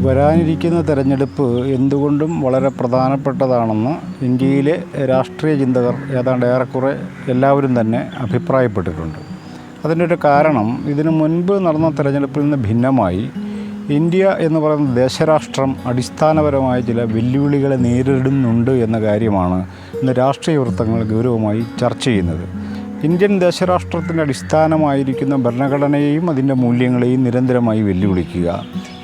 വരാനിരിക്കുന്ന തെരഞ്ഞെടുപ്പ് എന്തുകൊണ്ടും വളരെ പ്രധാനപ്പെട്ടതാണെന്ന് ഇന്ത്യയിലെ രാഷ്ട്രീയ ചിന്തകർ ഏതാണ്ട് ഏറെക്കുറെ എല്ലാവരും തന്നെ അഭിപ്രായപ്പെട്ടിട്ടുണ്ട്. അതിൻ്റെ ഒരു കാരണം, ഇതിനു മുൻപ് നടന്ന തെരഞ്ഞെടുപ്പിൽ നിന്ന് ഭിന്നമായി ഇന്ത്യ എന്ന് പറയുന്ന ദേശരാഷ്ട്രം അടിസ്ഥാനപരമായ ചില വെല്ലുവിളികളെ നേരിടുന്നുണ്ട് എന്ന കാര്യമാണ് ഇന്ന് രാഷ്ട്രീയ വൃത്തങ്ങൾ ഗൗരവമായി ചർച്ച ചെയ്യുന്നത്. ഇന്ത്യൻ ദേശരാഷ്ട്രത്തിൻ്റെ അടിസ്ഥാനമായിരിക്കുന്ന ഭരണഘടനയെയും അതിൻ്റെ മൂല്യങ്ങളെയും നിരന്തരമായി വെല്ലുവിളിക്കുക,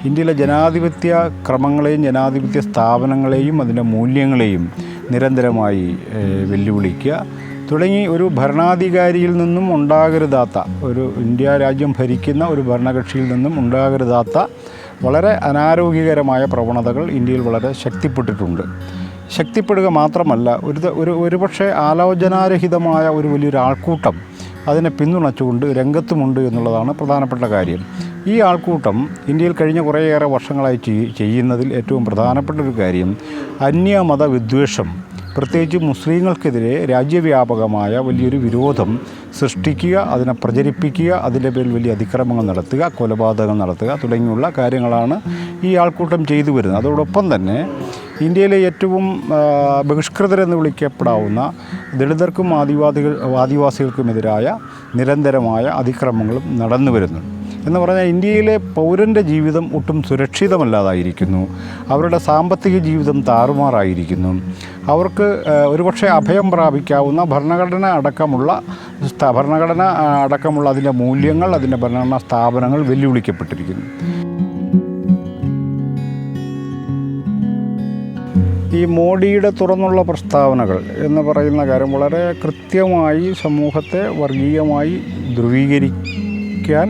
ഇന്ത്യയിലെ ജനാധിപത്യ ക്രമങ്ങളെയും ജനാധിപത്യ സ്ഥാപനങ്ങളെയും അതിൻ്റെ മൂല്യങ്ങളെയും നിരന്തരമായി വെല്ലുവിളിക്കുക തുടങ്ങി ഒരു ഭരണാധികാരിയിൽ നിന്നും ഉണ്ടാകരുതാത്ത, ഒരു ഇന്ത്യ രാജ്യം ഭരിക്കുന്ന ഒരു ഭരണകക്ഷിയിൽ നിന്നും ഉണ്ടാകരുതാത്ത വളരെ അനാരോഗ്യകരമായ പ്രവണതകൾ ഇന്ത്യയിൽ വളരെ ശക്തിപ്പെടുക മാത്രമല്ല, ഒരുപക്ഷെ ആലോചനാരഹിതമായ ഒരു വലിയൊരു ആൾക്കൂട്ടം അതിനെ പിന്തുണച്ചുകൊണ്ട് രംഗത്തുമുണ്ട് എന്നുള്ളതാണ് പ്രധാനപ്പെട്ട കാര്യം. ഈ ആൾക്കൂട്ടം ഇന്ത്യയിൽ കഴിഞ്ഞ കുറേയേറെ വർഷങ്ങളായി ചെയ്യുന്നതിൽ ഏറ്റവും പ്രധാനപ്പെട്ട ഒരു കാര്യം അന്യമത വിദ്വേഷം, പ്രത്യേകിച്ച് മുസ്ലിങ്ങൾക്കെതിരെ രാജ്യവ്യാപകമായ വലിയൊരു വിരോധം സൃഷ്ടിക്കുക, അതിനെ പ്രചരിപ്പിക്കുക, അതിൻ്റെ പേരിൽ വലിയ അതിക്രമങ്ങൾ നടത്തുക, കൊലപാതകങ്ങൾ നടത്തുക തുടങ്ങിയുള്ള കാര്യങ്ങളാണ് ഈ ആൾക്കൂട്ടം ചെയ്തു വരുന്നത്. അതോടൊപ്പം തന്നെ ഇന്ത്യയിലെ ഏറ്റവും ബഹിഷ്കൃതരെന്ന് വിളിക്കപ്പെടാവുന്ന ദളിതർക്കും ആദിവാസികൾക്കുമെതിരായ നിരന്തരമായ അതിക്രമങ്ങളും നടന്നു വരുന്നു. എന്ന് പറഞ്ഞാൽ ഇന്ത്യയിലെ പൗരൻ്റെ ജീവിതം ഒട്ടും സുരക്ഷിതമല്ലാതായിരിക്കുന്നു. അവരുടെ സാമ്പത്തിക ജീവിതം താറുമാറായിരിക്കുന്നു. അവർക്ക് ഒരുപക്ഷെ അഭയം പ്രാപിക്കാവുന്ന ഭരണഘടന അടക്കമുള്ള അതിൻ്റെ മൂല്യങ്ങൾ, അതിൻ്റെ ഭരണഘടനാ സ്ഥാപനങ്ങൾ വെല്ലുവിളിക്കപ്പെട്ടിരിക്കുന്നു. ഈ മോഡിയുടെ തുറന്നുള്ള പ്രസ്താവനകൾ എന്ന് പറയുന്ന കാര്യം വളരെ കൃത്യമായി സമൂഹത്തെ വർഗീയമായി ധ്രുവീകരിക്കാൻ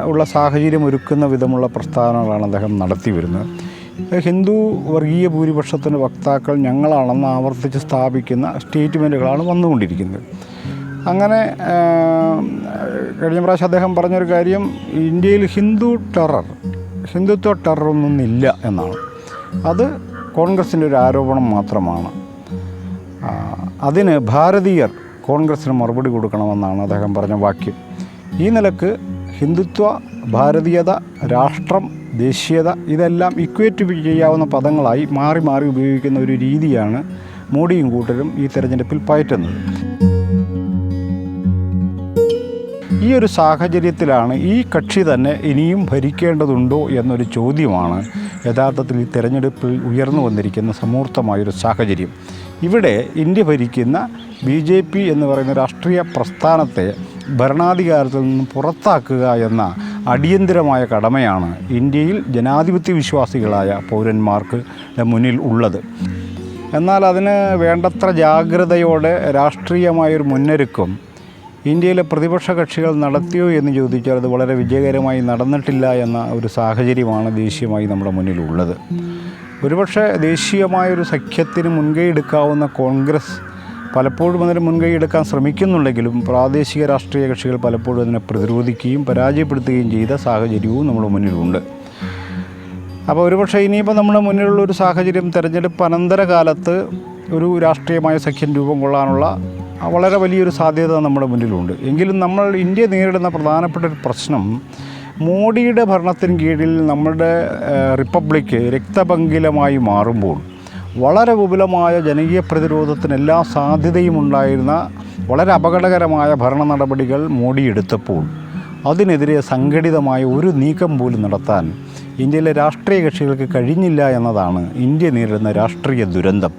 ഉള്ള സാഹചര്യം ഒരുക്കുന്ന വിധമുള്ള പ്രസ്താവനകളാണ് അദ്ദേഹം നടത്തി വരുന്നത്. ഹിന്ദു വർഗീയ ഭൂരിപക്ഷത്തിൻ്റെ വക്താക്കൾ ഞങ്ങളാണെന്ന് ആവർത്തിച്ച് സ്ഥാപിക്കുന്ന സ്റ്റേറ്റ്മെൻറ്റുകളാണ് വന്നുകൊണ്ടിരിക്കുന്നത്. അങ്ങനെ കഴിഞ്ഞ പ്രാവശ്യം അദ്ദേഹം പറഞ്ഞൊരു കാര്യം, ഇന്ത്യയിൽ ഹിന്ദുത്വ ടെററൊന്നുമില്ല എന്നാണ്. അത് കോൺഗ്രസിൻ്റെ ഒരു ആരോപണം മാത്രമാണ്. അതിന് ഭാരതീയർ കോൺഗ്രസിന് മറുപടി കൊടുക്കണമെന്നാണ് അദ്ദേഹം പറഞ്ഞ വാക്യം. ഈ നിലക്ക് ഹിന്ദുത്വ, ഭാരതീയത, രാഷ്ട്രം, ദേശീയത ഇതെല്ലാം ഇക്വേറ്റ് ചെയ്യാവുന്ന പദങ്ങളായി മാറി മാറി ഉപയോഗിക്കുന്ന ഒരു രീതിയാണ് മോഡിയും കൂട്ടരും ഈ തെരഞ്ഞെടുപ്പിൽ പയറ്റുന്നത്. ഈ ഒരു സാഹചര്യത്തിലാണ് ഈ കക്ഷി തന്നെ ഇനിയും ഭരിക്കേണ്ടതുണ്ടോ എന്നൊരു ചോദ്യമാണ് യഥാർത്ഥത്തിൽ ഈ തെരഞ്ഞെടുപ്പിൽ ഉയർന്നു വന്നിരിക്കുന്ന സമൂർത്തമായൊരു സാഹചര്യം. ഇവിടെ ഇന്ത്യ ഭരിക്കുന്ന BJP എന്ന് പറയുന്ന രാഷ്ട്രീയ പ്രസ്ഥാനത്തെ ഭരണാധികാരത്തിൽ നിന്ന് പുറത്താക്കുക എന്ന അടിയന്തരമായ കടമയാണ് ഇന്ത്യയിൽ ജനാധിപത്യ വിശ്വാസികളായ പൗരന്മാർക്ക് മുന്നിൽ ഉള്ളത്. എന്നാൽ അതിന് വേണ്ടത്ര ജാഗ്രതയോടെ രാഷ്ട്രീയമായൊരു മുന്നൊരുക്കം ഇന്ത്യയിലെ പ്രതിപക്ഷ കക്ഷികൾ നടത്തിയോ എന്ന് ചോദിച്ചാൽ അത് വളരെ വിജയകരമായി നടന്നിട്ടില്ല എന്ന ഒരു സാഹചര്യമാണ് ദേശീയമായി നമ്മുടെ മുന്നിലുള്ളത്. ഒരുപക്ഷെ ദേശീയമായൊരു സഖ്യത്തിന് മുൻകൈ എടുക്കാവുന്ന കോൺഗ്രസ് പലപ്പോഴും അതിന് മുൻകൈ എടുക്കാൻ ശ്രമിക്കുന്നുണ്ടെങ്കിലും പ്രാദേശിക രാഷ്ട്രീയ കക്ഷികൾ പലപ്പോഴും അതിനെ പ്രതിരോധിക്കുകയും പരാജയപ്പെടുത്തുകയും ചെയ്ത സാഹചര്യവും നമ്മുടെ മുന്നിലുണ്ട്. അപ്പോൾ ഒരുപക്ഷെ ഇനിയിപ്പോൾ നമ്മുടെ മുന്നിലുള്ള ഒരു സാഹചര്യം തെരഞ്ഞെടുപ്പ് അനന്തര കാലത്ത് ഒരു രാഷ്ട്രീയമായ സഖ്യം രൂപം കൊള്ളാനുള്ള വളരെ വലിയൊരു സാധ്യത നമ്മുടെ മുന്നിലുണ്ട്. എങ്കിലും ഇന്ത്യ നേരിടുന്ന പ്രധാനപ്പെട്ട ഒരു പ്രശ്നം, മോഡിയുടെ ഭരണത്തിന് കീഴിൽ നമ്മുടെ റിപ്പബ്ലിക്ക് രക്തപങ്കിലമായി മാറുമ്പോൾ വളരെ വിപുലമായ ജനകീയ പ്രതിരോധത്തിന് എല്ലാ സാധ്യതയും ഉണ്ടായിരുന്ന വളരെ അപകടകരമായ ഭരണ നടപടികൾ മോഡി എടുത്തപ്പോൾ അതിനെതിരെ സംഘടിതമായ ഒരു നീക്കം പോലും നടത്താൻ ഇന്ത്യയിലെ രാഷ്ട്രീയ കക്ഷികൾക്ക് കഴിഞ്ഞില്ല എന്നതാണ് ഇന്ത്യ നേരിടുന്ന രാഷ്ട്രീയ ദുരന്തം.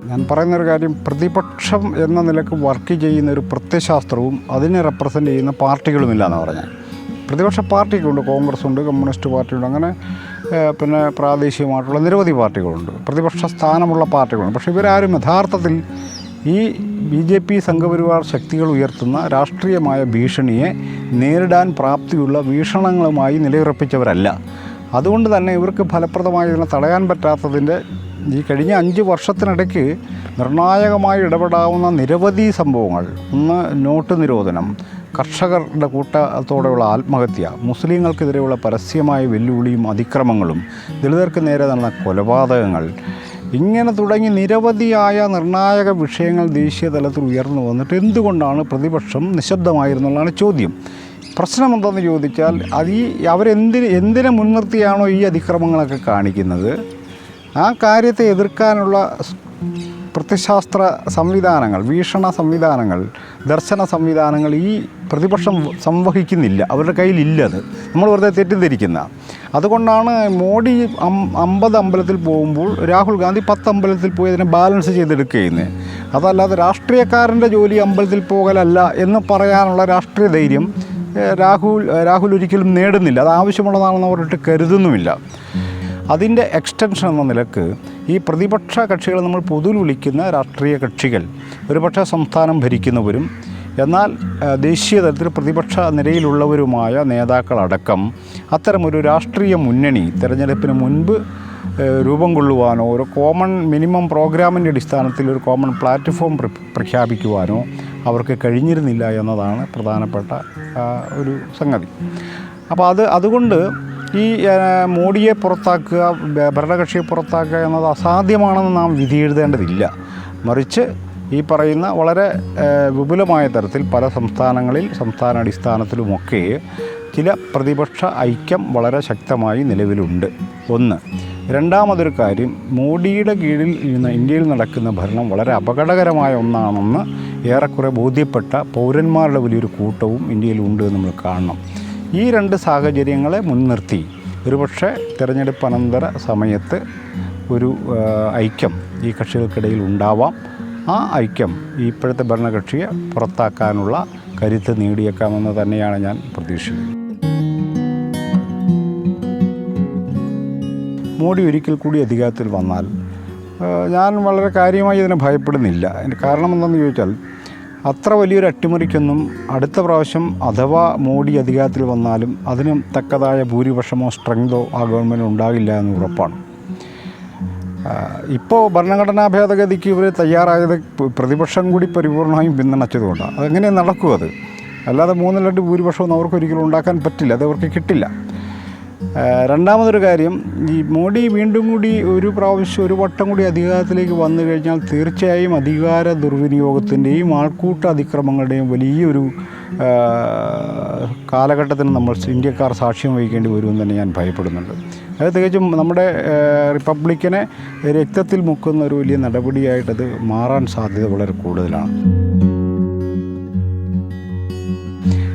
ഞാൻ പറയുന്നൊരു കാര്യം, പ്രതിപക്ഷം എന്ന നിലക്ക് വർക്ക് ചെയ്യുന്ന ഒരു പ്രത്യയശാസ്ത്രവും അതിനെ റെപ്രസെൻ്റ് ചെയ്യുന്ന പാർട്ടികളുമില്ല എന്ന് പറഞ്ഞാൽ. പ്രതിപക്ഷ പാർട്ടിക്കുണ്ട്, കോൺഗ്രസ്സുണ്ട്, കമ്മ്യൂണിസ്റ്റ് പാർട്ടിയുണ്ട്, അങ്ങനെ പിന്നെ പ്രാദേശികമായിട്ടുള്ള നിരവധി പാർട്ടികളുണ്ട്, പ്രതിപക്ഷ സ്ഥാനമുള്ള പാർട്ടികളുണ്ട്. പക്ഷേ ഇവരാരും യഥാർത്ഥത്തിൽ ഈ BJP സംഘപരിവാർ ശക്തികൾ ഉയർത്തുന്ന രാഷ്ട്രീയമായ ഭീഷണിയെ നേരിടാൻ പ്രാപ്തിയുള്ള വീക്ഷണങ്ങളുമായി നിലയുറപ്പിച്ചവരല്ല. അതുകൊണ്ട് തന്നെ ഇവർക്ക് ഫലപ്രദമായി ഇതിനെ തടയാൻ പറ്റാത്തതിൻ്റെ ഈ കഴിഞ്ഞ 5 വർഷത്തിനിടയ്ക്ക് നിർണായകമായി ഇടപെടാവുന്ന നിരവധി സംഭവങ്ങൾ, ഒന്ന് നോട്ട് നിരോധനം, കർഷകരുടെ കൂട്ടത്തോടെയുള്ള ആത്മഹത്യ, മുസ്ലിങ്ങൾക്കെതിരെയുള്ള പരസ്യമായ വെല്ലുവിളിയും അതിക്രമങ്ങളും, ദളിതർക്ക് നേരെ നടന്ന കൊലപാതകങ്ങൾ, ഇങ്ങനെ തുടങ്ങി നിരവധിയായ നിർണായക വിഷയങ്ങൾ ദേശീയ തലത്തിൽ ഉയർന്നു വന്നിട്ട് എന്തുകൊണ്ടാണ് പ്രതിപക്ഷം നിശബ്ദമായിരുന്നുള്ളതാണ് ചോദ്യം. പ്രശ്നം എന്തെന്ന് ചോദിച്ചാൽ അവരെന്തിനെ മുൻനിർത്തിയാണോ ഈ അതിക്രമങ്ങളൊക്കെ കാണിക്കുന്നത്, ആ കാര്യത്തെ എതിർക്കാനുള്ള പ്രത്യശാസ്ത്ര സംവിധാനങ്ങൾ, വീക്ഷണ സംവിധാനങ്ങൾ, ദർശന സംവിധാനങ്ങൾ ഈ പ്രതിപക്ഷം സംവഹിക്കുന്നില്ല, അവരുടെ കയ്യിലില്ലത്. നമ്മൾ വെറുതെ തെറ്റിദ്ധരിക്കുന്ന. അതുകൊണ്ടാണ് മോഡി 50 അമ്പലത്തിൽ പോകുമ്പോൾ രാഹുൽ ഗാന്ധി 10 അമ്പലത്തിൽ പോയി അതിനെ ബാലൻസ് ചെയ്തെടുക്കുകയെന്ന്. അതല്ലാതെ രാഷ്ട്രീയക്കാരൻ്റെ ജോലി അമ്പലത്തിൽ പോകലല്ല എന്ന് പറയാനുള്ള രാഷ്ട്രീയ ധൈര്യം രാഹുൽ ഒരിക്കലും നേടുന്നില്ല. അത് ആവശ്യമുള്ളതാണെന്ന് അവരിട്ട് കരുതുന്നുമില്ല. അതിൻ്റെ എക്സ്റ്റൻഷൻ എന്ന നിലക്ക് ഈ പ്രതിപക്ഷ കക്ഷികൾ നമ്മൾ പൊതുവിൽ വിളിക്കുന്ന രാഷ്ട്രീയ കക്ഷികൾ ഒരുപക്ഷെ സംസ്ഥാനം ഭരിക്കുന്നവരും എന്നാൽ ദേശീയ തലത്തിൽ പ്രതിപക്ഷ നിരയിലുള്ളവരുമായ നേതാക്കളടക്കം അത്തരമൊരു രാഷ്ട്രീയ മുന്നണി തെരഞ്ഞെടുപ്പിന് മുൻപ് രൂപം കൊള്ളുവാനോ ഒരു കോമൺ മിനിമം പ്രോഗ്രാമിൻ്റെ അടിസ്ഥാനത്തിൽ ഒരു കോമൺ പ്ലാറ്റ്ഫോം പ്രഖ്യാപിക്കുവാനോ അവർക്ക് കഴിഞ്ഞിരുന്നില്ല എന്നതാണ് പ്രധാനപ്പെട്ട ഒരു സംഗതി. അപ്പോൾ അതുകൊണ്ട് ഈ മോഡിയെ പുറത്താക്കുക, ഭരണകക്ഷിയെ പുറത്താക്കുക എന്നത് അസാധ്യമാണെന്ന് നാം വിധി എഴുതേണ്ടതില്ല. മറിച്ച് ഈ പറയുന്ന വളരെ വിപുലമായ തരത്തിൽ പല സംസ്ഥാനങ്ങളിൽ സംസ്ഥാനാടിസ്ഥാനത്തിലുമൊക്കെ ചില പ്രതിപക്ഷ ഐക്യം വളരെ ശക്തമായി നിലവിലുണ്ട്. ഒന്ന്. രണ്ടാമതൊരു കാര്യം, മോഡിയുടെ കീഴിൽ ഇന്ത്യയിൽ നടക്കുന്ന ഭരണം വളരെ അപകടകരമായ ഒന്നാണെന്ന് ഏറെക്കുറെ ബോധ്യപ്പെട്ട പൗരന്മാരുടെ വലിയൊരു കൂട്ടവും ഇന്ത്യയിലുണ്ട് എന്ന് നമ്മൾ കാണണം. ഈ രണ്ട് സാഹചര്യങ്ങളെ മുൻനിർത്തി ഒരുപക്ഷെ തിരഞ്ഞെടുപ്പ് അനന്തര സമയത്ത് ഒരു ഐക്യം ഈ കക്ഷികൾക്കിടയിൽ ഉണ്ടാവാം. ആ ഐക്യം ഇപ്പോഴത്തെ ഭരണകക്ഷിയെ പുറത്താക്കാനുള്ള കരുത്ത് നേടിയേക്കാമെന്ന് തന്നെയാണ് ഞാൻ പ്രതീക്ഷിക്കുന്നത്. മോഡി ഒരിക്കൽ കൂടി അധികാരത്തിൽ വന്നാൽ ഞാൻ വളരെ കാര്യമായി ഇതിനെ ഭയപ്പെടുന്നില്ല. അതിൻ്റെ കാരണം എന്താണെന്ന് ചോദിച്ചാൽ അത്ര വലിയൊരു അട്ടിമറിക്കൊന്നും അടുത്ത പ്രാവശ്യം അഥവാ മോഡി അധികാരത്തിൽ വന്നാലും അതിന് തക്കതായ ഭൂരിപക്ഷമോ സ്ട്രെങ്തോ ആ ഗവൺമെൻറ് ഉണ്ടാകില്ല എന്ന് ഉറപ്പാണ്. ഇപ്പോൾ ഭരണഘടനാ ഭേദഗതിക്ക് ഇവർ തയ്യാറായത് പ്രതിപക്ഷം കൂടി പരിപൂർണമായും പിന്തുണച്ചതുകൊണ്ടാണ്. അതെങ്ങനെ നടക്കും? അത് അല്ലാതെ 3/2 ഭൂരിപക്ഷമൊന്നും അവർക്കൊരിക്കലും ഉണ്ടാക്കാൻ പറ്റില്ല, അത് അവർക്ക് കിട്ടില്ല. രണ്ടാമതൊരു കാര്യം, ഈ മോഡി വീണ്ടും കൂടി ഒരു വട്ടം കൂടി അധികാരത്തിലേക്ക് വന്നു കഴിഞ്ഞാൽ തീർച്ചയായും അധികാര ദുർവിനിയോഗത്തിൻ്റെയും ആൾക്കൂട്ട അതിക്രമങ്ങളുടെയും വലിയൊരു കാലഘട്ടത്തിന് നമ്മൾ ഇന്ത്യക്കാർ സാക്ഷ്യം വഹിക്കേണ്ടി വരുമെന്ന് തന്നെ ഞാൻ ഭയപ്പെടുന്നുണ്ട്. അത് തികച്ചും നമ്മുടെ റിപ്പബ്ലിക്കിനെ രക്തത്തിൽ മുക്കുന്ന ഒരു വലിയ നടപടിയായിട്ടത് മാറാൻ സാധ്യത വളരെ കൂടുതലാണ്.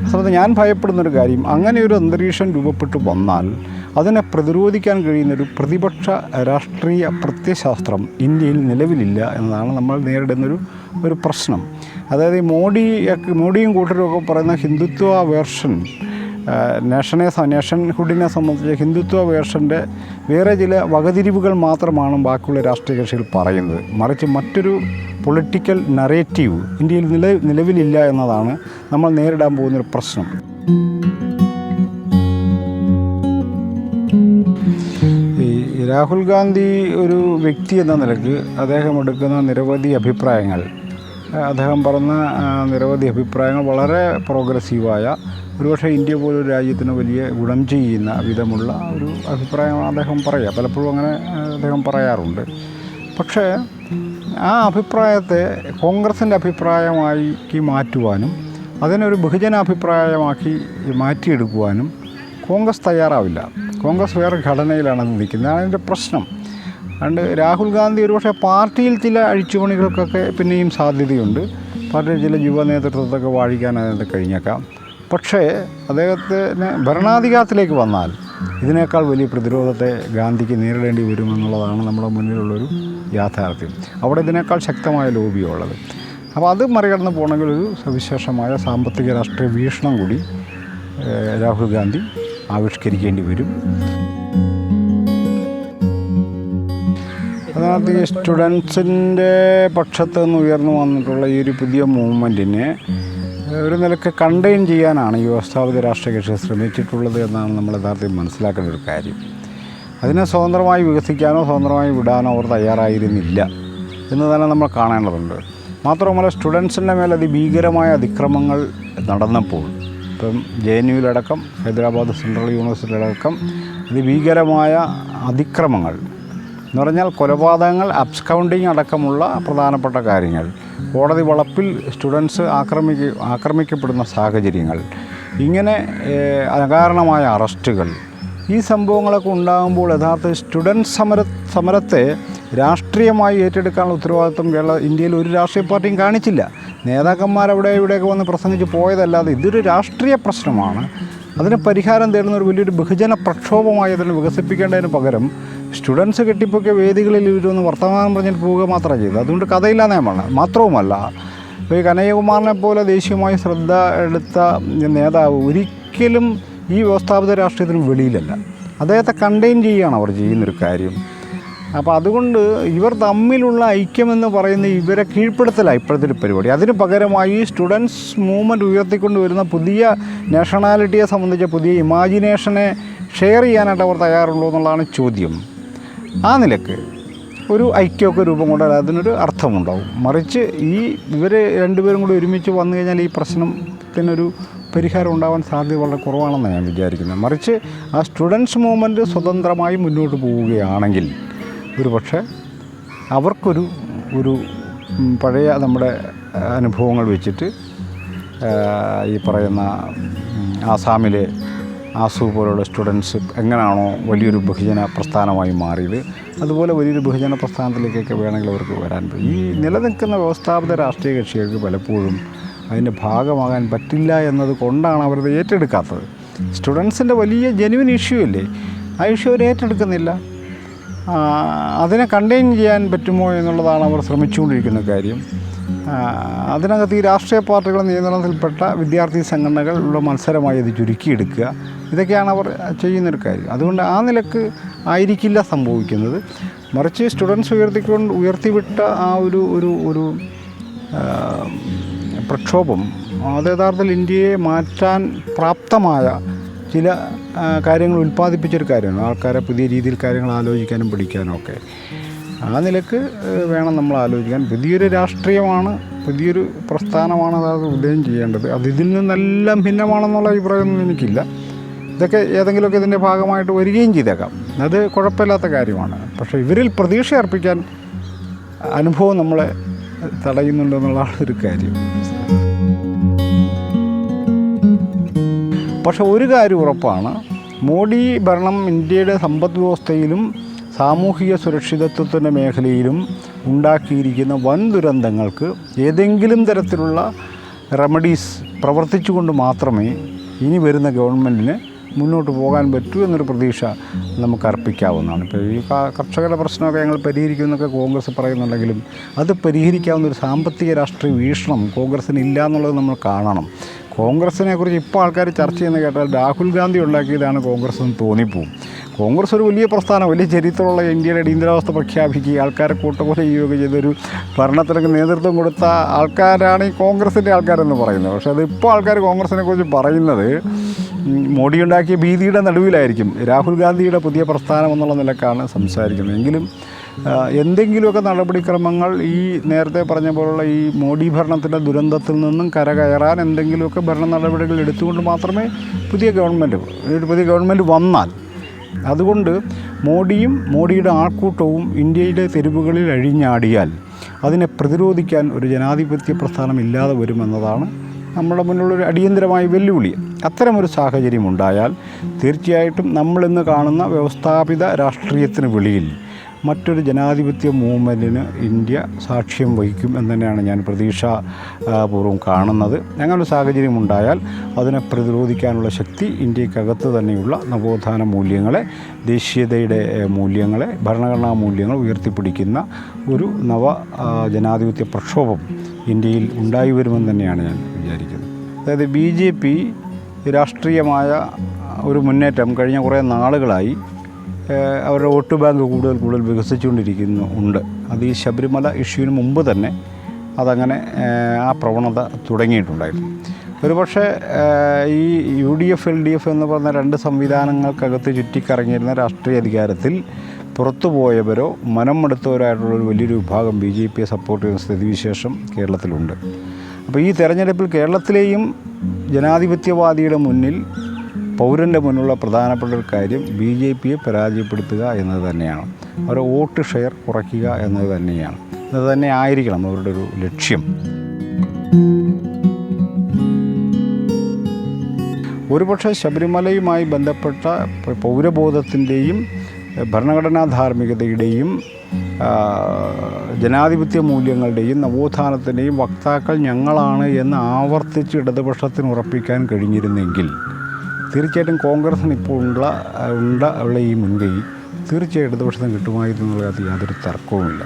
അതുകൊണ്ട് ഞാൻ ഭയപ്പെടുന്നൊരു കാര്യം, അങ്ങനെ ഒരു അന്തരീക്ഷം രൂപപ്പെട്ടു വന്നാൽ അതിനെ പ്രതിരോധിക്കാൻ കഴിയുന്നൊരു പ്രതിപക്ഷ രാഷ്ട്രീയ പ്രത്യയശാസ്ത്രം ഇന്ത്യയിൽ നിലവിലില്ല എന്നതാണ് നമ്മൾ നേരിടുന്നൊരു പ്രശ്നം. അതായത് മോഡിയും കൂട്ടരുമൊക്കെ പറയുന്ന ഹിന്ദുത്വ വേർഷൻ, നേഷൻഹുഡിനെ സംബന്ധിച്ച് ഹിന്ദുത്വ വേർഷൻ്റെ വേറെ ചില വകതിരിവുകൾ മാത്രമാണ് ബാക്കിയുള്ള രാഷ്ട്രീയ കക്ഷികൾ പറയുന്നത്. മറിച്ച് മറ്റൊരു പൊളിറ്റിക്കൽ നറേറ്റീവ് ഇന്ത്യയിൽ നിലവിലില്ല എന്നതാണ് നമ്മൾ നേരിടാൻ പോകുന്നൊരു പ്രശ്നം. ഈ രാഹുൽ ഗാന്ധി ഒരു വ്യക്തി എന്ന നിലയ്ക്ക് അദ്ദേഹം എടുക്കുന്ന നിരവധി അഭിപ്രായങ്ങൾ, അദ്ദേഹം പറഞ്ഞ നിരവധി അഭിപ്രായങ്ങൾ വളരെ പ്രോഗ്രസീവായ, ഒരുപക്ഷെ ഇന്ത്യ പോലൊരു രാജ്യത്തിന് വലിയ ഗുണം ചെയ്യുന്ന വിധമുള്ള ഒരു അഭിപ്രായമാണ് അദ്ദേഹം പറയുക. പലപ്പോഴും അങ്ങനെ അദ്ദേഹം പറയാറുണ്ട്. പക്ഷേ ആ അഭിപ്രായത്തെ കോൺഗ്രസിൻ്റെ അഭിപ്രായമാക്കി മാറ്റുവാനും അതിനൊരു ബഹുജനാഭിപ്രായമാക്കി മാറ്റിയെടുക്കുവാനും കോൺഗ്രസ് തയ്യാറാവില്ല. കോൺഗ്രസ് വേറെ ഘടനയിലാണ് നിൽക്കുന്നത്. അതിൻ്റെ പ്രശ്നം. അതുകൊണ്ട് രാഹുൽ ഗാന്ധി ഒരുപക്ഷെ പാർട്ടിയിൽ ചില അഴിച്ചുപണികൾക്കൊക്കെ പിന്നെയും സാധ്യതയുണ്ട്. പാർട്ടിയിൽ ചില യുവ നേതൃത്വത്തൊക്കെ വാഴിക്കാൻ അതിനകത്ത് കഴിഞ്ഞേക്കാം. പക്ഷേ അദ്ദേഹത്തിന് ഭരണാധികാരത്തിലേക്ക് വന്നാൽ ഇതിനേക്കാൾ വലിയ പ്രതിരോധത്തെ ഗാന്ധിക്ക് നേരിടേണ്ടി വരുമെന്നുള്ളതാണ് നമ്മുടെ മുന്നിലുള്ളൊരു യാഥാർത്ഥ്യം. അവിടെ ഇതിനേക്കാൾ ശക്തമായ ലോബിയാണ് ഉള്ളത്. അപ്പോൾ അത് മറികടന്ന് പോകണമെങ്കിൽ ഒരു സവിശേഷമായ സാമ്പത്തിക രാഷ്ട്രീയ വീക്ഷണം കൂടി രാഹുൽ ഗാന്ധി ആവിഷ്കരിക്കേണ്ടി വരും. അതിനകത്ത് ഈ സ്റ്റുഡൻസിൻ്റെ പക്ഷത്ത് നിന്ന് ഉയർന്നു വന്നിട്ടുള്ള ഈ ഒരു പുതിയ മൂവ്മെൻറ്റിനെ ഒരു നിലക്ക് കണ്ടെയ്ൻ ചെയ്യാനാണ് ഈ വ്യവസ്ഥാപിത രാഷ്ട്രീയ കക്ഷി ശ്രമിച്ചിട്ടുള്ളത് എന്നാണ് നമ്മൾ യഥാർത്ഥത്തിൽ മനസ്സിലാക്കേണ്ട ഒരു കാര്യം. അതിനെ സ്വതന്ത്രമായി വികസിക്കാനോ സ്വതന്ത്രമായി വിടാനോ അവർ തയ്യാറായിരുന്നില്ല എന്ന് തന്നെ നമ്മൾ കാണേണ്ടതുണ്ട്. മാത്രമല്ല സ്റ്റുഡൻസിൻ്റെ മേൽ അതിഭീകരമായ അതിക്രമങ്ങൾ നടന്നപ്പോൾ, ഇപ്പം JNUവിലടക്കം ഹൈദരാബാദ് സെൻട്രൽ യൂണിവേഴ്സിറ്റിയിലടക്കം അതിഭീകരമായ അതിക്രമങ്ങൾ എന്ന് പറഞ്ഞാൽ കൊലപാതകങ്ങൾ, അബ്സ്കൗണ്ടിങ് അടക്കമുള്ള പ്രധാനപ്പെട്ട കാര്യങ്ങൾ, കോടതി വളപ്പിൽ സ്റ്റുഡൻസ് ആക്രമിക്കപ്പെടുന്ന സാഹചര്യങ്ങൾ, ഇങ്ങനെ അകാരണമായ അറസ്റ്റുകൾ, ഈ സംഭവങ്ങളൊക്കെ ഉണ്ടാകുമ്പോൾ യഥാർത്ഥ സ്റ്റുഡൻറ്റ് സമരത്തെ രാഷ്ട്രീയമായി ഏറ്റെടുക്കാനുള്ള ഉത്തരവാദിത്വം ഇന്ത്യയിൽ ഒരു രാഷ്ട്രീയ പാർട്ടിയും കാണിച്ചില്ല. നേതാക്കന്മാരവിടെ ഇവിടെയൊക്കെ വന്ന് പ്രസംഗിച്ച് പോയതല്ലാതെ ഇതൊരു രാഷ്ട്രീയ പ്രശ്നമാണ്. അതിന് പരിഹാരം തേടുന്ന ഒരു വലിയൊരു ബഹുജന പ്രക്ഷോഭമായി അതിനെ വികസിപ്പിക്കേണ്ടതിന് പകരം സ്റ്റുഡൻസ് കെട്ടിപ്പൊക്കിയ വേദികളിൽ ഇവരൊന്ന് വർത്തമാനം പറഞ്ഞിട്ട് പോവുക മാത്രമേ ചെയ്തത്. അതുകൊണ്ട് കഥയില്ലാ നിയമമാണ്. മാത്രവുമല്ല, ഈ കനയ്യകുമാറിനെ പോലെ ദേശീയമായി ശ്രദ്ധ എടുത്ത നേതാവ് ഒരിക്കലും ഈ വ്യവസ്ഥാപിത രാഷ്ട്രീയത്തിന് വെളിയിലല്ല. അദ്ദേഹത്തെ കണ്ടെയ്ൻ ചെയ്യുകയാണ് അവർ ചെയ്യുന്നൊരു കാര്യം. അപ്പോൾ അതുകൊണ്ട് ഇവർ തമ്മിലുള്ള ഐക്യമെന്ന് പറയുന്ന ഇവരെ കീഴ്പ്പെടുത്തലാണ് ഇപ്പോഴത്തെ ഒരു പരിപാടി. അതിന് പകരമായി സ്റ്റുഡൻസ് മൂവ്മെൻറ്റ് ഉയർത്തിക്കൊണ്ട് വരുന്ന പുതിയ നാഷണാലിറ്റിയെ സംബന്ധിച്ച പുതിയ ഇമാജിനേഷനെ ഷെയർ ചെയ്യാനായിട്ട് അവർ തയ്യാറുള്ളൂ എന്നുള്ളതാണ് ചോദ്യം. ആ നിലക്ക് ഒരു ഐക്യമൊക്കെ രൂപം കൊണ്ടാൽ അതിനൊരു അർത്ഥമുണ്ടാവും. മറിച്ച് ഇവർ രണ്ടുപേരും കൂടി ഒരുമിച്ച് വന്നു കഴിഞ്ഞാൽ ഈ പ്രശ്നത്തിനൊരു പരിഹാരം ഉണ്ടാവാൻ സാധ്യത വളരെ കുറവാണെന്നാണ് ഞാൻ വിചാരിക്കുന്നത്. മറിച്ച് ആ സ്റ്റുഡൻസ് മൂവ്മെൻറ്റ് സ്വതന്ത്രമായി മുന്നോട്ട് പോവുകയാണെങ്കിൽ ഒരു പക്ഷേ അവർക്കൊരു പഴയ നമ്മുടെ അനുഭവങ്ങൾ വെച്ചിട്ട് ഈ പറയുന്ന ആസാമിലെ ആസു പോലുള്ള സ്റ്റുഡൻസ് എങ്ങനെയാണോ വലിയൊരു ബഹുജന പ്രസ്ഥാനമായി മാറിയത്, അതുപോലെ വലിയൊരു ബഹുജന പ്രസ്ഥാനത്തിലേക്കൊക്കെ വേണമെങ്കിൽ അവർക്ക് വരാൻ പറ്റും. ഈ നിലനിൽക്കുന്ന വ്യവസ്ഥാപിത രാഷ്ട്രീയ കക്ഷികൾക്ക് പലപ്പോഴും അതിൻ്റെ ഭാഗമാകാൻ പറ്റില്ല എന്നത് കൊണ്ടാണ് അവരത് ഏറ്റെടുക്കാത്തത്. സ്റ്റുഡൻസിൻ്റെ വലിയ ജെനുവിൻ ഇഷ്യൂ അല്ലേ, ആ ഇഷ്യൂ അവർ ഏറ്റെടുക്കുന്നില്ല. അതിനെ കണ്ടെയ്ൻ ചെയ്യാൻ പറ്റുമോ എന്നുള്ളതാണ് അവർ ശ്രമിച്ചുകൊണ്ടിരിക്കുന്ന കാര്യം. അതിനകത്ത് ഈ രാഷ്ട്രീയ പാർട്ടികളുടെ നിയന്ത്രണത്തിൽപ്പെട്ട വിദ്യാർത്ഥി സംഘടനകളുടെ മത്സരമായി ഇത് ചുരുക്കിയെടുക്കുക, ഇതൊക്കെയാണ് അവർ ചെയ്യുന്നൊരു കാര്യം. അതുകൊണ്ട് ആ നിലക്ക് ആയിരിക്കില്ല സംഭവിക്കുന്നത്. മറിച്ച് സ്റ്റുഡൻസ് ഉയർത്തിവിട്ട ആ ഒരു പ്രക്ഷോഭം അത് യഥാർത്ഥത്തിൽ ഇന്ത്യയെ മാറ്റാൻ പ്രാപ്തമായ ചില കാര്യങ്ങൾ ഉൽപ്പാദിപ്പിച്ചൊരു കാര്യമാണ്. ആൾക്കാരെ പുതിയ രീതിയിൽ കാര്യങ്ങൾ ആലോചിക്കാനും പഠിക്കാനും ഒക്കെ. ആ നിലക്ക് വേണം നമ്മൾ ആലോചിക്കാൻ. പുതിയൊരു രാഷ്ട്രീയമാണ്, പുതിയൊരു പ്രസ്ഥാനമാണ് അത് ഉദയം ചെയ്യേണ്ടത്. അത് ഇതിൽ നിന്നെല്ലാം ഭിന്നമാണെന്നുള്ള അഭിപ്രായമൊന്നും എനിക്കില്ല. ഇതൊക്കെ ഏതെങ്കിലുമൊക്കെ ഇതിൻ്റെ ഭാഗമായിട്ട് വരികയും ചെയ്തേക്കാം, അത് കുഴപ്പമില്ലാത്ത കാര്യമാണ്. പക്ഷേ ഇവരിൽ പ്രതീക്ഷ അർപ്പിക്കാൻ അനുഭവം നമ്മളെ തടയുന്നുണ്ടെന്നുള്ളതാണ് ഒരു കാര്യം. പക്ഷെ ഒരു കാര്യം ഉറപ്പാണ്, മോഡി ഭരണം ഇന്ത്യയുടെ സമ്പദ് വ്യവസ്ഥയിലും സാമൂഹിക സുരക്ഷിതത്വത്തിൻ്റെ മേഖലയിലും ഉണ്ടാക്കിയിരിക്കുന്ന വൻ ദുരന്തങ്ങൾക്ക് ഏതെങ്കിലും തരത്തിലുള്ള റെമഡീസ് പ്രവർത്തിച്ചുകൊണ്ട് മാത്രമേ ഇനി വരുന്ന ഗവൺമെൻറ്റിന് മുന്നോട്ട് പോകാൻ പറ്റൂ എന്നൊരു പ്രതീക്ഷ നമുക്ക് അർപ്പിക്കാവുന്നതാണ്. ഇപ്പോൾ ഈ കർഷകരുടെ പ്രശ്നമൊക്കെ ഞങ്ങൾ പരിഹരിക്കുമെന്നൊക്കെ കോൺഗ്രസ് പറയുന്നുണ്ടെങ്കിലും അത് പരിഹരിക്കാവുന്ന ഒരു സാമ്പത്തിക രാഷ്ട്രീയ വീക്ഷണം കോൺഗ്രസ്സിന് ഇല്ല എന്നുള്ളത് നമ്മൾ കാണണം. കോൺഗ്രസിനെ കുറിച്ച് ഇപ്പോൾ ആൾക്കാർ ചർച്ച ചെയ്യുന്ന കേട്ടാൽ രാഹുൽ ഗാന്ധി ഉണ്ടാക്കിയതാണ് കോൺഗ്രസ് എന്ന് തോന്നിപ്പോവും. കോൺഗ്രസ് ഒരു വലിയ പ്രസ്ഥാനം, വലിയ ചരിത്രമുള്ള ഇന്ത്യയുടെ അടിയന്തരാവസ്ഥ പ്രഖ്യാപിക്കുക, ആൾക്കാരെ കൂട്ടക്കൊല ചെയ്യുകയൊക്കെ ചെയ്തൊരു ഭരണത്തിനൊക്കെ നേതൃത്വം കൊടുത്ത ആൾക്കാരാണ് ഈ കോൺഗ്രസിൻ്റെ ആൾക്കാരെന്ന് പറയുന്നത്. പക്ഷേ അതിപ്പോൾ ആൾക്കാർ കോൺഗ്രസിനെ കുറിച്ച് പറയുന്നത് മോഡി ഉണ്ടാക്കിയ ഭീതിയുടെ നടുവിലായിരിക്കും, രാഹുൽ ഗാന്ധിയുടെ പുതിയ പ്രസ്ഥാനം എന്നുള്ള നിലക്കാണ് സംസാരിക്കുന്നത്. എങ്കിലും എന്തെങ്കിലുമൊക്കെ നടപടിക്രമങ്ങൾ ഈ നേരത്തെ പറഞ്ഞ പോലുള്ള ഈ മോഡി ഭരണത്തിൻ്റെ ദുരന്തത്തിൽ നിന്നും കരകയറാൻ എന്തെങ്കിലുമൊക്കെ ഭരണ നടപടികൾ എടുത്തുകൊണ്ട് മാത്രമേ പുതിയ ഗവൺമെൻറ് വന്നാൽ, അതുകൊണ്ട് മോഡിയുടെ ആൾക്കൂട്ടവും ഇന്ത്യയുടെ തെരുവുകളിൽ അഴിഞ്ഞാടിയാൽ അതിനെ പ്രതിരോധിക്കാൻ ഒരു ജനാധിപത്യ പ്രസ്ഥാനം ഇല്ലാതെ വരുമെന്നതാണ് നമ്മുടെ മുന്നിലുള്ളൊരു അടിയന്തരമായ വെല്ലുവിളി. അത്തരമൊരു സാഹചര്യം ഉണ്ടായാൽ തീർച്ചയായിട്ടും നമ്മളിന്ന് കാണുന്ന വ്യവസ്ഥാപിത രാഷ്ട്രീയത്തിന് വെളിയിൽ മറ്റൊരു ജനാധിപത്യ മൂവ്മെൻറ്റിന് ഇന്ത്യ സാക്ഷ്യം വഹിക്കും എന്ന് തന്നെയാണ് ഞാൻ പ്രതീക്ഷാപൂർവ്വം കാണുന്നത്. അങ്ങനൊരു സാഹചര്യം ഉണ്ടായാൽ അതിനെ പ്രതിരോധിക്കാനുള്ള ശക്തി ഇന്ത്യക്കകത്ത് തന്നെയുള്ള നവോത്ഥാന മൂല്യങ്ങളെ, ദേശീയതയുടെ മൂല്യങ്ങളെ, ഭരണഘടനാ മൂല്യങ്ങൾ ഉയർത്തിപ്പിടിക്കുന്ന ഒരു ജനാധിപത്യ പ്രക്ഷോഭം ഇന്ത്യയിൽ ഉണ്ടായി വരുമെന്ന് തന്നെയാണ് ഞാൻ വിചാരിക്കുന്നത്. അതായത് BJP രാഷ്ട്രീയമായ ഒരു മുന്നേറ്റം കഴിഞ്ഞ കുറേ നാളുകളായി അവരുടെ വോട്ട് ബാങ്ക് കൂടുതൽ വികസിച്ചുകൊണ്ടിരിക്കുന്നുണ്ട്. അത് ഈ ശബരിമല ഇഷ്യൂവിന് മുമ്പ് തന്നെ അതങ്ങനെ ആ പ്രവണത തുടങ്ങിയിട്ടുണ്ടായിരുന്നു. ഒരുപക്ഷെ ഈ UDF LDF എന്ന് പറഞ്ഞ രണ്ട് സംവിധാനങ്ങൾക്കകത്ത് ചുറ്റിക്കറങ്ങിയിരുന്ന രാഷ്ട്രീയ അധികാരത്തിൽ പുറത്തുപോയവരോ മനമെടുത്തവരായിട്ടുള്ളൊരു വലിയൊരു വിഭാഗം BJPയെ സപ്പോർട്ട് ചെയ്യുന്ന സ്ഥിതിവിശേഷം കേരളത്തിലുണ്ട്. അപ്പോൾ ഈ തെരഞ്ഞെടുപ്പിൽ കേരളത്തിലെയും ജനാധിപത്യവാദിയുടെ മുന്നിൽ, പൗരൻ്റെ മുന്നിലുള്ള പ്രധാനപ്പെട്ട ഒരു കാര്യം BJPയെ പരാജയപ്പെടുത്തുക എന്നത് തന്നെയാണ്. അവരുടെ വോട്ട് ഷെയർ കുറയ്ക്കുക എന്നത് തന്നെയാണ്. അത് തന്നെ ആയിരിക്കണം അവരുടെ ഒരു ലക്ഷ്യം. ഒരുപക്ഷെ ശബരിമലയുമായി ബന്ധപ്പെട്ട പൗരബോധത്തിൻ്റെയും ഭരണഘടനാ ധാർമ്മികതയുടെയും ജനാധിപത്യ മൂല്യങ്ങളുടെയും നവോത്ഥാനത്തിൻ്റെയും വക്താക്കൾ ഞങ്ങളാണ് എന്ന് ആവർത്തിച്ച് ഇടതുപക്ഷത്തിന് ഉറപ്പിക്കാൻ കഴിഞ്ഞിരുന്നെങ്കിൽ തീർച്ചയായിട്ടും കോൺഗ്രസിന് ഇപ്പോൾ ഉള്ള ഈ മുൻകൈ തീർച്ചയായും ഇടതുപക്ഷത്തിന് കിട്ടുമായിരുന്നു എന്നുള്ളത് യാതൊരു തർക്കവുമില്ല.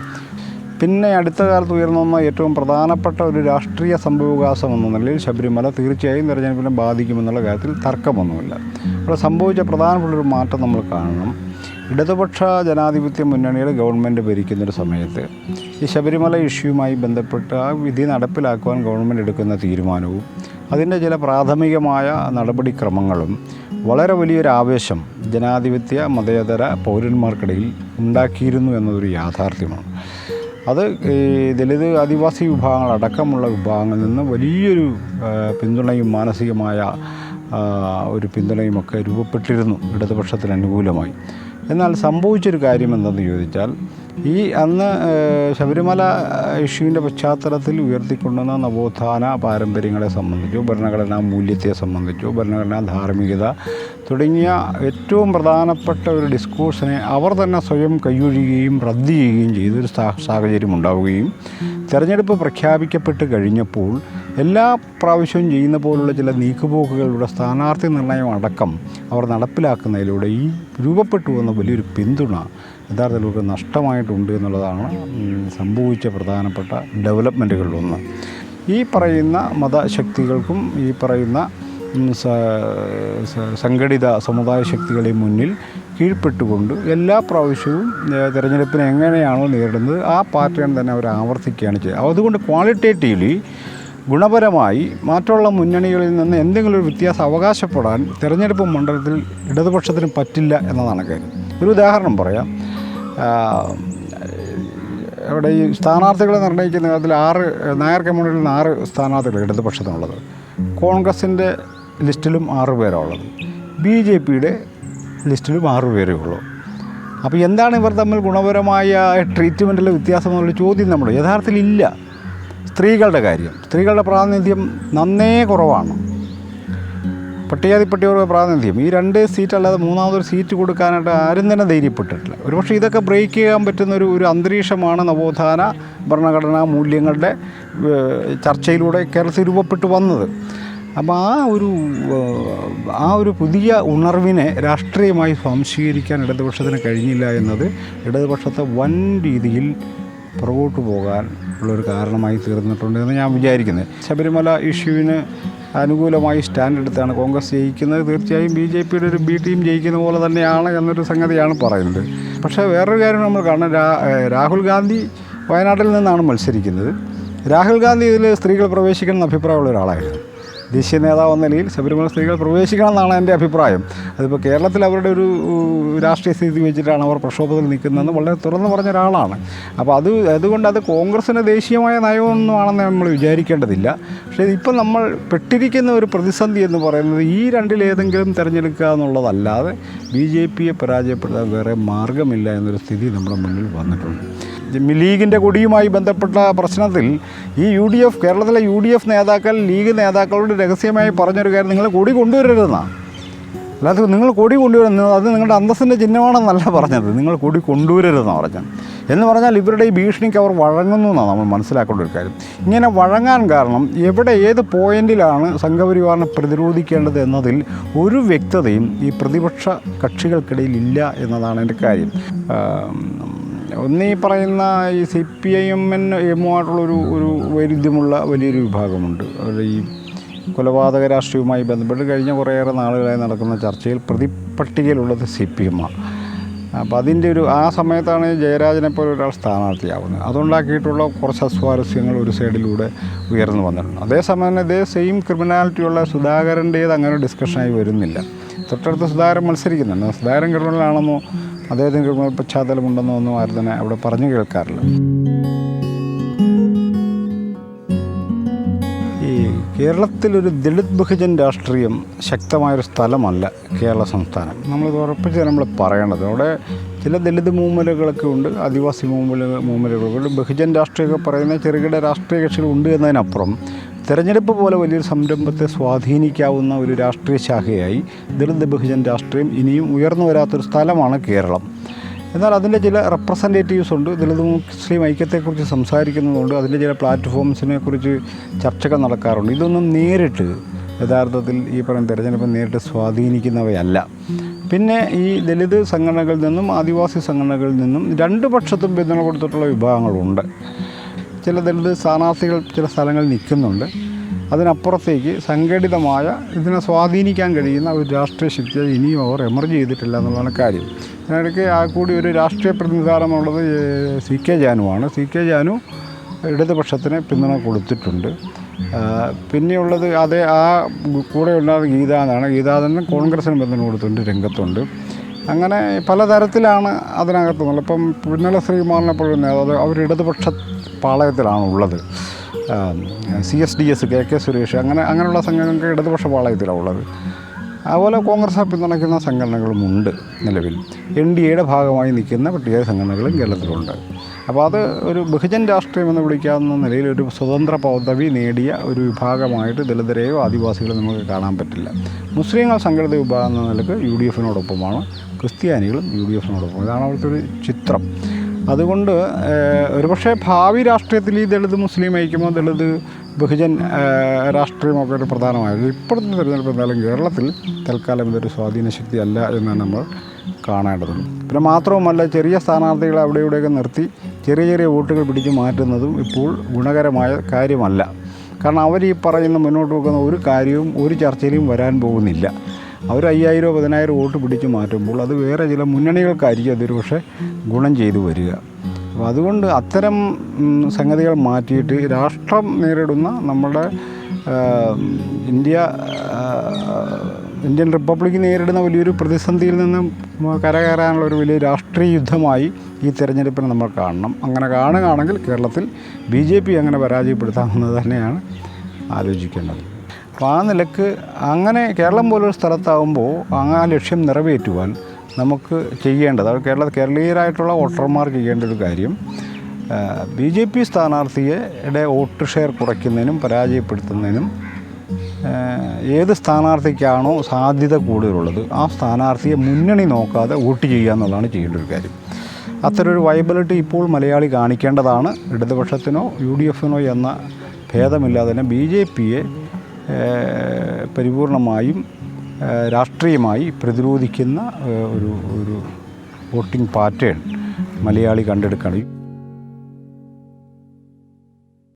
പിന്നെ അടുത്ത കാലത്ത് ഉയർന്നു വന്ന ഏറ്റവും പ്രധാനപ്പെട്ട ഒരു രാഷ്ട്രീയ സംഭവവികാസം എന്ന നിലയിൽ ശബരിമല തീർച്ചയായും തെരഞ്ഞെടുപ്പിനെ ബാധിക്കുമെന്നുള്ള കാര്യത്തിൽ തർക്കമൊന്നുമില്ല. അവിടെ സംഭവിച്ച പ്രധാനപ്പെട്ടൊരു മാറ്റം നമ്മൾ കാണണം. ഇടതുപക്ഷ ജനാധിപത്യ മുന്നണിയുടെ ഗവൺമെൻറ് ഭരിക്കുന്നൊരു സമയത്ത് ഈ ശബരിമല ഇഷ്യൂവുമായി ബന്ധപ്പെട്ട് ആ വിധി നടപ്പിലാക്കുവാൻ ഗവൺമെൻറ് എടുക്കുന്ന തീരുമാനവും അതിൻ്റെ ചില പ്രാഥമികമായ നടപടിക്രമങ്ങളും വളരെ വലിയൊരു ആവേശം ജനാധിപത്യ മതേതര പൗരന്മാർക്കിടയിൽ ഉണ്ടാക്കിയിരുന്നു എന്നതൊരു യാഥാർത്ഥ്യമാണ്. അത് ദലിത് ആദിവാസി വിഭാഗങ്ങൾ അടക്കമുള്ള വിഭാഗങ്ങളിൽ നിന്ന് വലിയൊരു പിന്തുണയും മാനസികമായ ഒരു പിന്തുണയുമൊക്കെ രൂപപ്പെട്ടിരുന്നു ഇടതുപക്ഷത്തിന് അനുകൂലമായി. എന്നാൽ സംഭവിച്ചൊരു കാര്യം എന്തെന്ന് ചോദിച്ചാൽ അന്ന് ശബരിമല ഇഷ്യൂവിൻ്റെ പശ്ചാത്തലത്തിൽ ഉയർത്തിക്കൊണ്ടുവന്ന നവോത്ഥാന പാരമ്പര്യങ്ങളെ സംബന്ധിച്ചോ ഭരണഘടനാ മൂല്യത്തെ സംബന്ധിച്ചോ ഭരണഘടനാ ധാർമ്മികത തുടങ്ങിയ ഏറ്റവും പ്രധാനപ്പെട്ട ഒരു ഡിസ്കോഴ്സിനെ അവർ തന്നെ സ്വയം കൈയൊഴിയുകയും റദ്ദ് ചെയ്യുകയും ചെയ്തൊരു സാഹചര്യം ഉണ്ടാവുകയും തെരഞ്ഞെടുപ്പ് പ്രഖ്യാപിക്കപ്പെട്ട് കഴിഞ്ഞപ്പോൾ എല്ലാ പ്രാവശ്യവും ചെയ്യുന്ന പോലുള്ള ചില നീക്കുപോക്കുകളുടെ സ്ഥാനാർത്ഥി നിർണയം അടക്കം അവർ നടപ്പിലാക്കുന്നതിലൂടെ ഈ രൂപപ്പെട്ടു വന്ന വലിയൊരു പിന്തുണ യഥാർത്ഥത്തിൽ ഒരു നഷ്ടമായിട്ടുണ്ട് എന്നുള്ളതാണ് സംഭവിച്ച പ്രധാനപ്പെട്ട ഡെവലപ്മെൻറ്റുകളിലൊന്ന്. ഈ പറയുന്ന മതശക്തികൾക്കും ഈ പറയുന്ന സംഘടിത സമുദായ ശക്തികളെ മുന്നിൽ കീഴ്പ്പെട്ടുകൊണ്ട് എല്ലാ പ്രാവശ്യവും തിരഞ്ഞെടുപ്പിനെ എങ്ങനെയാണോ നേരിടുന്നത് ആ പാറ്റേൺ തന്നെ അവർ ആവർത്തിക്കുകയാണ് ചെയ്യുക. അതുകൊണ്ട് ക്വാളിറ്റേറ്റീവ്ലി ഗുണപരമായി മറ്റുള്ള മുന്നണികളിൽ നിന്ന് എന്തെങ്കിലും ഒരു വ്യത്യാസം അവകാശപ്പെടാൻ തിരഞ്ഞെടുപ്പ് മണ്ഡലത്തിൽ ഇടതുപക്ഷത്തിന് പറ്റില്ല എന്നതാണ് കാര്യം. ഒരു ഉദാഹരണം പറയാം. അവിടെ ഈ സ്ഥാനാർത്ഥികളെ നിർണ്ണയിക്കുന്ന കാര്യത്തിൽ നായർ കമ്മ്യൂണിറ്റിയിൽ നിന്ന് 6 സ്ഥാനാർത്ഥികൾ ഇടതുപക്ഷത്തിനുള്ളത്. കോൺഗ്രസിൻ്റെ ലിസ്റ്റിലും 6 പേരാണുള്ളത്. BJPയുടെ ലിസ്റ്റിലും 6 പേരേ ഉള്ളൂ. അപ്പോൾ എന്താണ് ഇവർ തമ്മിൽ ഗുണപരമായ ട്രീറ്റ്മെൻറ്റിലെ വ്യത്യാസം എന്നുള്ള ചോദ്യം നമ്മുടെ യഥാർത്ഥത്തിൽ ഇല്ല. സ്ത്രീകളുടെ പ്രാതിനിധ്യം നന്നേ കുറവാണ്. പട്ടികജാതിപട്ടികവർഗ പ്രാതിനിധ്യം ഈ 2 സീറ്റ് അല്ലാതെ മൂന്നാമതൊരു സീറ്റ് കൊടുക്കാനായിട്ട് ആരും തന്നെ ധൈര്യപ്പെട്ടിട്ടില്ല. ഒരുപക്ഷെ ഇതൊക്കെ ബ്രേക്ക് ചെയ്യാൻ പറ്റുന്ന ഒരു അന്തരീക്ഷമാണ് നവോത്ഥാന ഭരണഘടനാ മൂല്യങ്ങളുടെ ചർച്ചയിലൂടെ കേരളത്തിൽ രൂപപ്പെട്ടു വന്നത്. അപ്പോൾ ആ ഒരു പുതിയ ഉണർവിനെ രാഷ്ട്രീയമായി സ്വാംശീകരിക്കാൻ ഇടതുപക്ഷത്തിന് കഴിഞ്ഞില്ല എന്നത് ഇടതുപക്ഷത്തെ വൻ രീതിയിൽ പുറകോട്ട് പോകാൻ ഉള്ളൊരു കാരണമായി തീർന്നിട്ടുണ്ട് എന്ന് ഞാൻ വിചാരിക്കുന്നത്. ശബരിമല ഇഷ്യൂവിന് അനുകൂലമായി സ്റ്റാൻഡ് എടുത്താണ് കോൺഗ്രസ് ജയിക്കുന്നത്. തീർച്ചയായും BJPയുടെ ഒരു B ടീം ജയിക്കുന്ന പോലെ തന്നെയാണ് എന്നൊരു സംഗതിയാണ് പറയുന്നത്. പക്ഷേ വേറൊരു കാര്യം നമ്മൾ കാണാം. രാഹുൽ ഗാന്ധി വയനാട്ടിൽ നിന്നാണ് മത്സരിക്കുന്നത്. രാഹുൽ ഗാന്ധി ഇതിൽ സ്ത്രീകൾ പ്രവേശിക്കണമെന്ന് അഭിപ്രായമുള്ള ഒരാളായിരുന്നു. ദേശീയ നേതാവ് എന്ന നിലയിൽ ശബരിമല സ്ത്രീകൾ പ്രവേശിക്കണം എന്നാണ് എൻ്റെ അഭിപ്രായം. അതിപ്പോൾ കേരളത്തിൽ അവരുടെ ഒരു രാഷ്ട്രീയ സ്ഥിതി വെച്ചിട്ടാണ് അവർ പ്രക്ഷോഭത്തിൽ നിൽക്കുന്നതെന്ന് വളരെ തുറന്നു പറഞ്ഞ ഒരാളാണ്. അപ്പോൾ അതുകൊണ്ട് അത് കോൺഗ്രസിൻ്റെ ദേശീയമായ നയമൊന്നുമാണെന്ന് നമ്മൾ വിചാരിക്കേണ്ടതില്ല. പക്ഷേ ഇപ്പം നമ്മൾ പെട്ടിരിക്കുന്ന ഒരു പ്രതിസന്ധി എന്ന് പറയുന്നത് ഈ രണ്ടിലേതെങ്കിലും തിരഞ്ഞെടുക്കുക എന്നുള്ളതല്ലാതെ BJPയെ പരാജയപ്പെടുത്താൻ വേറെ മാർഗമില്ല എന്നൊരു സ്ഥിതി നമ്മുടെ മുന്നിൽ വന്നിട്ടുണ്ട്. ലീഗിൻ്റെ കൊടിയുമായി ബന്ധപ്പെട്ട പ്രശ്നത്തിൽ ഈ കേരളത്തിലെ UDF നേതാക്കൾ ലീഗ് നേതാക്കളോട് രഹസ്യമായി പറഞ്ഞൊരു കാര്യം, നിങ്ങൾ കൊടി കൊണ്ടുവരരുതെന്നാണ്. അല്ലാതെ നിങ്ങൾ കൊടി കൊണ്ടുവരുന്നത് അത് നിങ്ങളുടെ അന്തസ്സിൻ്റെ ചിഹ്നമാണെന്നല്ല പറഞ്ഞത്, നിങ്ങൾ കൊടി കൊണ്ടുവരരുതെന്നാണ് പറഞ്ഞത്. എന്ന് പറഞ്ഞാൽ ഇവരുടെ ഈ ഭീഷണിക്ക് അവർ വഴങ്ങുന്നു എന്നാണ് നമ്മൾ മനസ്സിലാക്കേണ്ട ഒരു കാര്യം. ഇങ്ങനെ വഴങ്ങാൻ കാരണം ഏത് പോയിന്റിലാണ് സംഘപരിവാറിനെ പ്രതിരോധിക്കേണ്ടത് എന്നതിൽ ഒരു വ്യക്തതയും ഈ പ്രതിപക്ഷ കക്ഷികൾക്കിടയിൽ ഇല്ല എന്നതാണ് എൻ്റെ കാര്യം. ഒന്നീ പറയുന്ന ഈ CPIM-നുമായിട്ടുള്ളൊരു വൈരുദ്ധ്യമുള്ള വലിയൊരു വിഭാഗമുണ്ട്. അവരുടെ ഈ കൊലപാതക രാഷ്ട്രീയവുമായി ബന്ധപ്പെട്ട് കഴിഞ്ഞ കുറേയേറെ നാളുകളായി നടക്കുന്ന ചർച്ചയിൽ പ്രതിപട്ടികയിലുള്ളത് CPM-ആണ്. അപ്പോൾ അതിൻ്റെ ആ സമയത്താണ് ജയരാജനെപ്പോലെ ഒരാൾ സ്ഥാനാർത്ഥിയാവുന്നത്. അതുണ്ടാക്കിയിട്ടുള്ള കുറച്ച് അസ്വാരസ്യങ്ങൾ ഒരു സൈഡിലൂടെ ഉയർന്നു വന്നിട്ടുണ്ട്. അതേസമയം തന്നെ ഇതേ സെയിം ക്രിമിനാലിറ്റിയുള്ള സുധാകരൻ്റേത് അങ്ങനെ ഡിസ്കഷനായി വരുന്നില്ല. തൊട്ടടുത്ത് സുധാകരൻ മത്സരിക്കുന്നുണ്ട്. സുധാകരൻ ക്രിമിനലാണെന്നോ അദ്ദേഹത്തിന് ക്രിമിനൽ പശ്ചാത്തലമുണ്ടെന്നോ ഒന്നും ആരും തന്നെ അവിടെ പറഞ്ഞു കേൾക്കാറില്ല. ഈ കേരളത്തിലൊരു ദളിത് ബഹുജൻ രാഷ്ട്രീയം ശക്തമായൊരു സ്ഥലമല്ല കേരള സംസ്ഥാനം. നമ്മളിത് ഉറപ്പിച്ച് നമ്മൾ പറയേണ്ടത്. അവിടെ ചില ദളിത് മൂവ്മെൻറ്റുകളൊക്കെ ഉണ്ട്, ആദിവാസി മൂവ്മെൻറ്റുകളൊക്കെ ഉണ്ട്, ബഹുജൻ രാഷ്ട്രീയമൊക്കെ പറയുന്ന ചെറുകിട രാഷ്ട്രീയ കക്ഷികളുണ്ട് എന്നതിനപ്പുറം തെരഞ്ഞെടുപ്പ് പോലെ വലിയൊരു സംരംഭത്തെ സ്വാധീനിക്കാവുന്ന ഒരു രാഷ്ട്രീയ ശാഖയായി ദളിത് ബഹുജൻ രാഷ്ട്രീയം ഇനിയും ഉയർന്നു വരാത്തൊരു സ്ഥലമാണ് കേരളം. എന്നാൽ അതിൻ്റെ ചില റെപ്രസെൻറ്റേറ്റീവ്സ് ഉണ്ട്. ദളിത് മുസ്ലിം ഐക്യത്തെക്കുറിച്ച് സംസാരിക്കുന്നതുകൊണ്ട് അതിൻ്റെ ചില പ്ലാറ്റ്ഫോംസിനെക്കുറിച്ച് ചർച്ചകൾ നടക്കാറുണ്ട്. ഇതൊന്നും നേരിട്ട് യഥാർത്ഥത്തിൽ ഈ പറയുന്ന തെരഞ്ഞെടുപ്പ് നേരിട്ട് സ്വാധീനിക്കുന്നവയല്ല. പിന്നെ ഈ ദലിത് സംഘടനകളിൽ നിന്നും ആദിവാസി സംഘടനകളിൽ നിന്നും രണ്ട് പക്ഷത്തും പിന്തുണ കൊടുത്തിട്ടുള്ള വിഭാഗങ്ങളുണ്ട്. ചില ദലിത് സ്ഥാനാർത്ഥികൾ ചില സ്ഥലങ്ങളിൽ നിൽക്കുന്നുണ്ട്. അതിനപ്പുറത്തേക്ക് സംഘടിതമായ ഇതിനെ സ്വാധീനിക്കാൻ കഴിയുന്ന ഒരു രാഷ്ട്രീയ ശക്തിയെ ഇനിയും അവർ എമർജ് ചെയ്തിട്ടില്ല എന്നുള്ളതാണ് കാര്യം. അതിനിടയ്ക്ക് ആ കൂടി ഒരു രാഷ്ട്രീയ പ്രതിനിധാനമുള്ളത് CK ജാനുവാണ്. CK ജാനു ഇടതുപക്ഷത്തിന് പിന്തുണ കൊടുത്തിട്ടുണ്ട്. പിന്നെയുള്ളത് അതേ ആ കൂടെ ഉണ്ടാകുന്ന ഗീതാനാണ്. ഗീതാനന്ദൻ കോൺഗ്രസിന് പിന്തുണ കൊടുത്തിട്ടുണ്ട്, രംഗത്തുണ്ട്. അങ്ങനെ പലതരത്തിലാണ് അതിനകത്തുള്ളത്. ഇപ്പം പുന്നല ശ്രീകുമാറിനെ പോലുള്ള നേതാവ് അവർ ഇടതുപക്ഷ പാളയത്തിലാണ് ഉള്ളത്. CSDS KK സുരേഷ് അങ്ങനെയുള്ള സംഘടനകൾക്ക് ഇടതുപക്ഷ പാളയത്തിലാണ് ഉള്ളത്. അതുപോലെ കോൺഗ്രസ് പിന്തുണയ്ക്കുന്ന സംഘടനകളുമുണ്ട്. നിലവിൽ NDAയുടെ ഭാഗമായി നിൽക്കുന്ന പട്ടിക സംഘടനകളും കേരളത്തിലുണ്ട്. അപ്പോൾ അത് ഒരു ബഹുജൻ രാഷ്ട്രീയം എന്ന് വിളിക്കാവുന്ന നിലയിൽ ഒരു സ്വതന്ത്ര പദവി നേടിയ ഒരു വിഭാഗമായിട്ട് ദളിതരെയോ ആദിവാസികളോ നമുക്ക് കാണാൻ പറ്റില്ല. മുസ്ലിങ്ങൾ സംഘടിത വിഭാഗം എന്ന നിലക്ക് UDFിനോടൊപ്പമാണ്, ക്രിസ്ത്യാനികളും UDFിനോടൊപ്പം. ഇതാണ് അവിടുത്തെ ഒരു ചിത്രം. അതുകൊണ്ട് ഒരുപക്ഷെ ഭാവി രാഷ്ട്രീയത്തിൽ ഈ ദളിത് മുസ്ലിം ഐക്യമോ ദളിത് ബഹുജൻ രാഷ്ട്രീയമൊക്കെ ഒരു പ്രധാനമായത്. ഇപ്പോഴത്തെ തിരഞ്ഞെടുപ്പ് എന്തായാലും കേരളത്തിൽ തൽക്കാലം ഇതൊരു സ്വാധീന ശക്തി അല്ല എന്നാണ് നമ്മൾ കാണേണ്ടതുണ്ട്. പിന്നെ മാത്രവുമല്ല, ചെറിയ സ്ഥാനാർത്ഥികളെ അവിടെ ഇവിടെയൊക്കെ നിർത്തി ചെറിയ വോട്ടുകൾ പിടിച്ചു മാറ്റുന്നതും ഇപ്പോൾ ഗുണകരമായ കാര്യമല്ല. കാരണം അവർ ഈ പറയുന്ന മുന്നോട്ട് വെക്കുന്ന ഒരു കാര്യവും ഒരു ചർച്ചയിലും വരാൻ പോകുന്നില്ല. അവർ 5000 10,000 വോട്ട് പിടിച്ച് മാറ്റുമ്പോൾ അത് വേറെ ചില മുന്നണികൾക്കായിരിക്കും അതൊരു പക്ഷേ ഗുണം ചെയ്തു വരിക. അപ്പോൾ അതുകൊണ്ട് അത്തരം സംഗതികൾ മാറ്റിയിട്ട് രാഷ്ട്രം നേരിടുന്ന നമ്മുടെ ഇന്ത്യൻ റിപ്പബ്ലിക് നേരിടുന്ന വലിയൊരു പ്രതിസന്ധിയിൽ നിന്നും കരകയറാനുള്ള ഒരു വലിയ രാഷ്ട്രീയ യുദ്ധമായി ഈ തെരഞ്ഞെടുപ്പിനെ നമ്മൾ കാണണം. അങ്ങനെ കാണുകയാണെങ്കിൽ കേരളത്തിൽ BJP അങ്ങനെ പരാജയപ്പെടുത്താമെന്നത് തന്നെയാണ് ആലോചിക്കേണ്ടത്. അപ്പോൾ ആ നിലക്ക് അങ്ങനെ കേരളം പോലൊരു സ്ഥലത്താകുമ്പോൾ ആ ലക്ഷ്യം നിറവേറ്റുവാൻ നമുക്ക് ചെയ്യേണ്ടത്, അത് കേരളീയരായിട്ടുള്ള വോട്ടർമാർ ചെയ്യേണ്ട ഒരു കാര്യം BJP സ്ഥാനാർത്ഥിയുടെ വോട്ട് ഷെയർ കുറയ്ക്കുന്നതിനും പരാജയപ്പെടുത്തുന്നതിനും ഏത് സ്ഥാനാർത്ഥിക്കാണോ സാധ്യത കൂടുതലുള്ളത് ആ സ്ഥാനാർത്ഥിയെ മുന്നണി നോക്കാതെ വോട്ട് ചെയ്യുക എന്നുള്ളതാണ് ചെയ്യേണ്ട ഒരു കാര്യം. അത്തരൊരു വൈബിലിറ്റി ഇപ്പോൾ മലയാളി കാണിക്കേണ്ടതാണ്. ഇടതുപക്ഷത്തിനോ UDFിനോ എന്ന ഭേദമില്ലാതെ തന്നെ BJPയെ പരിപൂർണമായും രാഷ്ട്രീയമായി പ്രതിരോധിക്കുന്ന ഒരു വോട്ടിംഗ് പാറ്റേൺ മലയാളി കണ്ടെടുക്കണം.